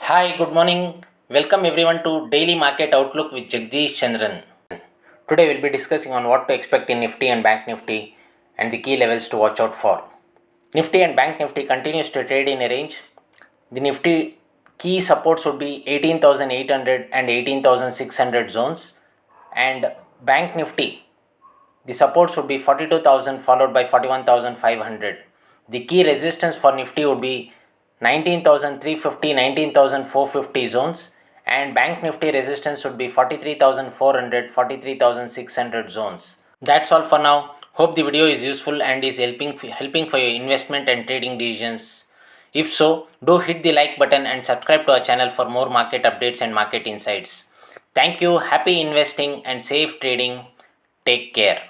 Hi, good morning. Welcome everyone to Daily Market Outlook with Jagadish Chandran. Today we'll be discussing on what to expect in Nifty and Bank Nifty and the key levels to watch out for. Nifty and Bank Nifty continues to trade in a range. The Nifty key supports would be 18,800 and 18,600 zones, and Bank Nifty the supports would be 42,000 followed by 41,500. The key resistance for Nifty would be 19,350, 19,450 zones, and Bank Nifty resistance would be 43,400, 43,600 zones. That's all for now. Hope the video is useful and is helping for your investment and trading decisions. If so, do hit the like button and subscribe to our channel for more market updates and market insights. Thank you, happy investing and safe trading. Take care.